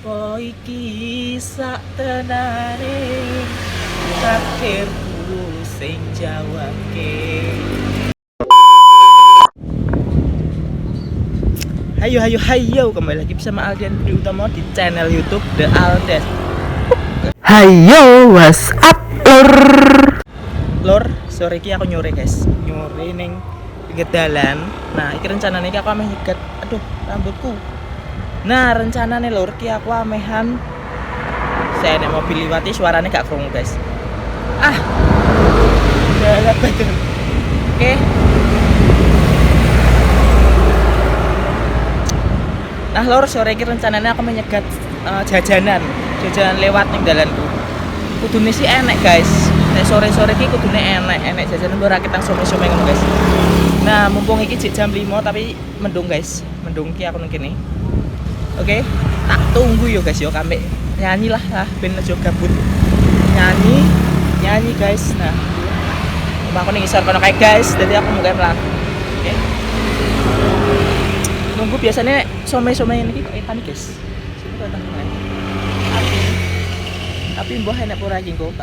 Apa iki sak tenane takdirku sing jawabke. Hayo, kembali lagi bersama Aldian Budi Utomo di channel YouTube The Aldes. Hayo, what's up, Lor, sore iki aku nyore guys, nyore ning pinggir dalan. Nah, iki rencanane iki aku ameh nyegat, aduh rambutku. Nah, rencanane lor iki aku amehan saya nek mobil liwati suaranya gak krungu guys. Galak betul. Oke. Nah lor, sore iki rencananya aku menyegat jajanan lewat ning dalanku. Kudune sih enek guys. Nek sore-sore iki kudune enek jajanan ora kita some-some ngono guys. Nah, mumpung iki jam 5 tapi mendung guys. Mendung iki aku nang kene. Oke, tak tunggu yo guys yo kambek nyanyi lah ben aja gabut. Nyanyi guys. Nah, aku ning isor kono kae guys, jadi aku mulai mlaku. Oke. Nunggu biasanya some-some ini kok guys. Sini kok tapi mbah enak ora iki kok.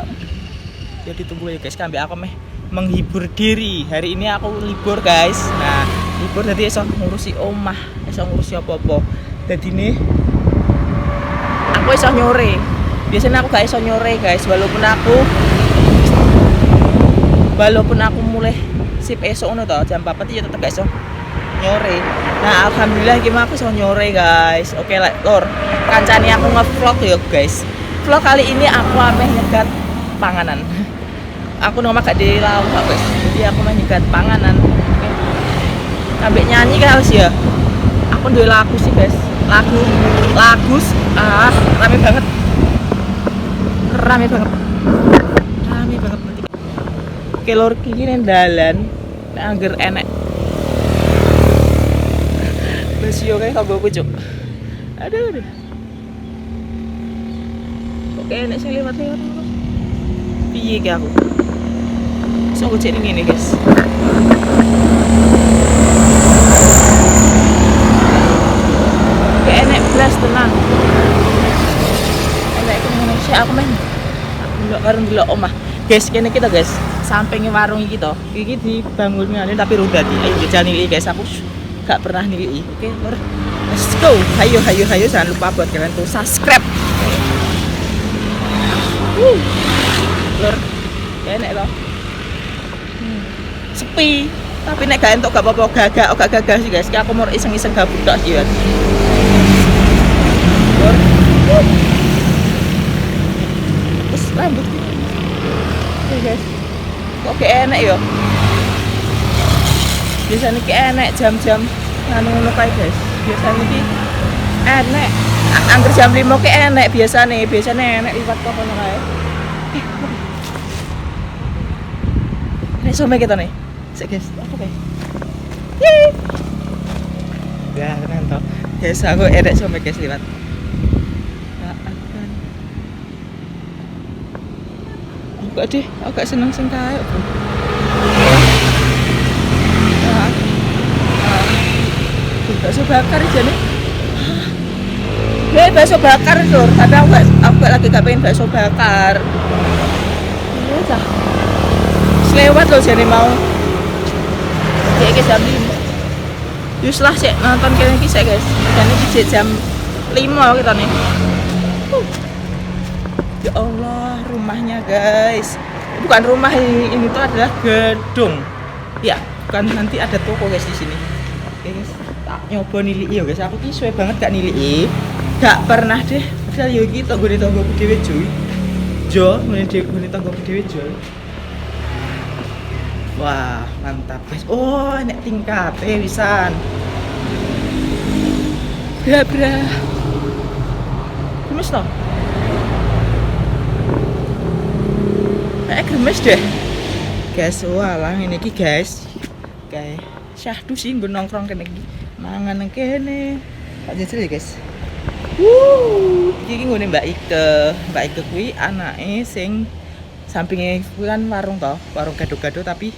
Jadi tunggu ya guys, kambek aku meh menghibur diri. Hari ini aku libur guys. Nah, libur jadi iso ngurusi omah, iso ngurusi apa-apa. Jadi nih aku iso nyore. Biasanya aku gak iso nyore guys, walaupun aku mulai sip esok ngono to, jam 4 ya tetep gak iso nyore. Nah, alhamdulillah iki aku iso nyore guys. Oke lor, kancane aku nge-vlog ya guys. Vlog kali ini aku ameh nyegat panganan. Aku nomor gak di lauk guys. Jadi aku meh nyegat panganan. Oke. Sampai nyanyi kan sih ya. Aku duwe lagu sih guys. Lagu rame banget nanti. Oke lor iki ning dalan nek angger enek wis yo kae kanggo pucuk. Aduh. Oke enek sing lewat piye ki aku iso gocek ning ngene guys. Enek blas tenan. Enek Indonesia aku main. Ndelok karo ndelok omah. Guys, kene kita guys, sampinge warung iki to. Iki dibangun ngene tapi roda di. Ayo jajal nilai guys, aku gak pernah nilai. Oke, lor. Let's go. Hayo, jangan lupa buat kalian tuh subscribe. Lor. Enek to. Sepi. Tapi nek gak entuk gak apa-apa, gagak sih guys. Ki aku mau iseng-iseng gabut tok sih ya. Terus rambut oke guys, kok kayak enak ya biasanya kayak enak jam-jam nganu kayak guys. Biasanya ki enak angker jam 5 kayak enak biasanya enak liwat kok kono kae. Nek some kita nih sik guys, apa guys ya tenan to guys, aku enak some guys liwat. Enggak deh, aku gak seneng sing kae. Bakso bakar jane. Bakso bakar lur, tapi aku lagi gak pengen bakso bakar. Iya cah. Selewat loh jane mau. Kayak jam 5. Yus lah sik nonton kene iki sik guys. Jane iki jam 5 kita nih. Ya Allah, rumahnya guys. Bukan rumah ini tuh adalah gedung. Ya, bukan, nanti ada toko guys di sini. Oke guys, tak nyoba nilai ya guys. Aku ki suwe banget gak nilai. Gak pernah deh. Padahal yo iki tanggo dhewe cuy. Ngene tanggo dhewe cuy. Wah, mantap guys. Oh, nek tingkate wisan. Bra. Gemes toh? Gemes deh guys. Walah ini ki guys kayak syahdu sih nggo nongkrong kene iki mangan nang kene tak jajal ya guys. Iki nggone Mbak Ike kuwi anake sing sampinge kuwi kan warung gado-gado tapi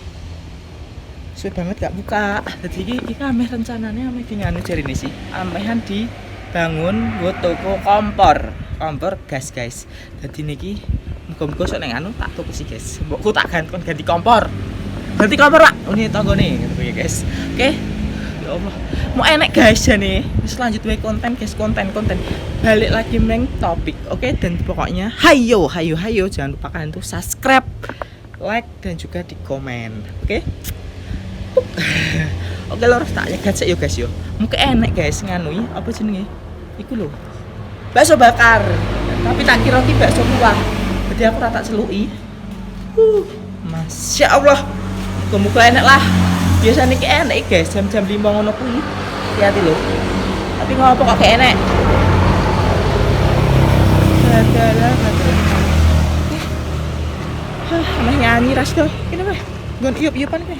suwe banget gak buka. Jadi iki ameh rencananya ameh di nganu jarine sih amehan di bangun gue tuku kompor gas guys. Jadi niki muga-muga sok neng anu tak tuku sih guys. Mbokku tak ganti kompor pak ini tanggo nih gitu ya guys. Oke, ya Allah mau enek guys ya nih. Terus lanjut wae konten guys, konten balik lagi neng topik. Oke, dan pokoknya hayo jangan lupa kalian tuh subscribe, like dan juga di komen. Oke. Oke lho, tak nyegat sik yo guys yo. Mungkin enek guys nganui apa jenenge? Iku lho. Bakso bakar. Tapi tak kira ki bakso kuah. Jadi aku tak celuki. Masya Allah. Muga-muga enek lah. Biasanya ki enek guys, jam-jam 5 ngono kuwi. Hati-hati lho. Tapi ngopo kok kayak enek? Adalah. Ameh nyanyi ras to. Kene meh. Nggon iup-iupan kowe.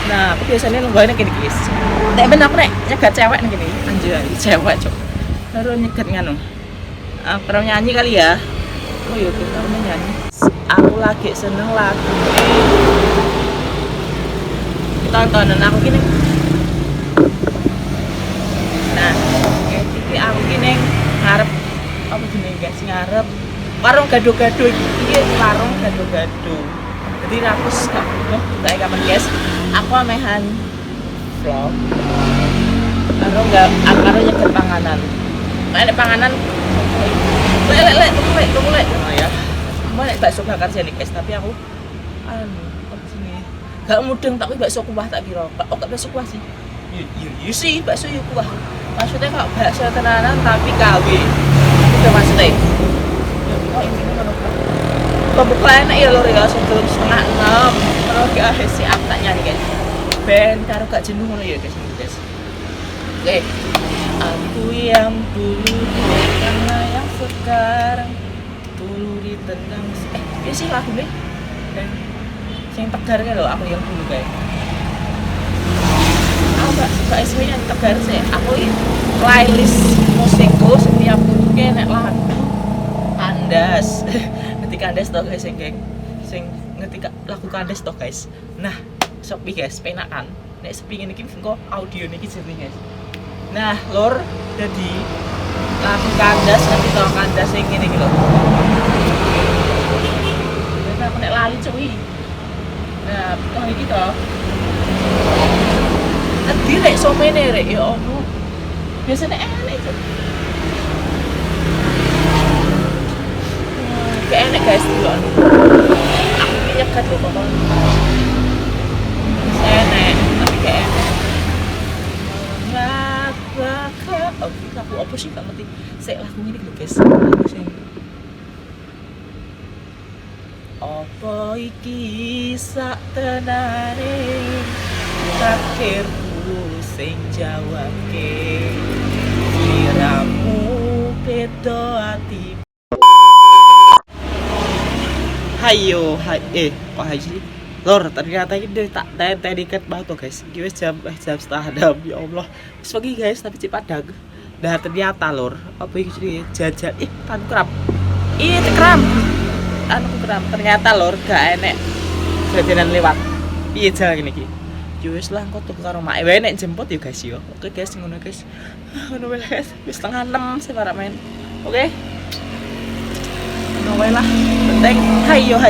Nah, aku biasanya nungguin gini guys. Nek ben aku nek nyegat cewek nih gini. Anjir, cewek cok. Baru nyegat nganu. Aku nyanyi kali ya. Oh iya, kita nyanyi. Aku lagi seneng lagu. Tontonan aku gini. Nah, iki aku gini ngarep apa jenenge guys, ngarep warung gado-gado iki warung gado-gado. Jadi aku kayak kapan guys, aku amehan vlog karo nyeget panganan. Nek panganan lek tunggu ya. Mau nek bakso bakar jane guys, tapi aku apa sini gak mudeng tak bakso kuah tak kira. Oh gak bakso kuah sih. You sih bakso yo kuah. Maksudnya kok bakso tenanan tapi KW. Itu maksudnya. Oh ini ngono. Kebuka enak ya lho ya, sebelum 5:30. Terus guys siap tak nyanyi guys. Ben karo gak jenuh ngono ya guys. Oke. Aku yang dulu karena yang sekarang dulu ditendang. Ini sih lagu nih. Yang tegar kan lho, aku yang dulu guys. Aku gak isme yang tegar sih. Aku playlist musikku setiap minggu enak lagu. Kandas. Kandas toh guys sing ngetika lagu kandas toh guys. Nah, sepi guys, penakan. Nek sepi ngene iki engko audio niki jenenge guys. Nah, lor jadi lagu kandas nanti toh kandas sing ngene iki lho. Nah, aku nek lali cuy. Nah, oh iki toh. Endi rek somene rek ya Allah. Biasane enek itu. Kayak enak guys dulu aku nyegat loh pokoknya enak tapi kayak enak lagu apa sih gak ngerti saya lagu ini dulu guys apa iki sak tenane takdirku sing jawabke liramu beda ati. Hayo, kok haji lor ternyata ini tak dekat banget tuh guys. Ini jam 6:30 ya Allah. Wis pagi guys tapi cipadag. Nah ternyata lor apa iki jenenge jajal tanku kram. Tanku kram. Ternyata lor gak enek jajanan lewat. Piye jalan ngene iki? Ya wis lah engko tuku karo mak wae nek jemput ya guys yo. Oke guys ngono guys. Ngono wae guys. Wis 5:30 sih para main. Oke. Ngono lah. Penting hayo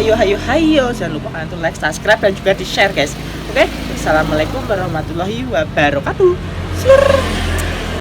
jangan lupa kalian tuh like, subscribe dan juga di share guys. Oke? Assalamualaikum warahmatullahi wabarakatuh.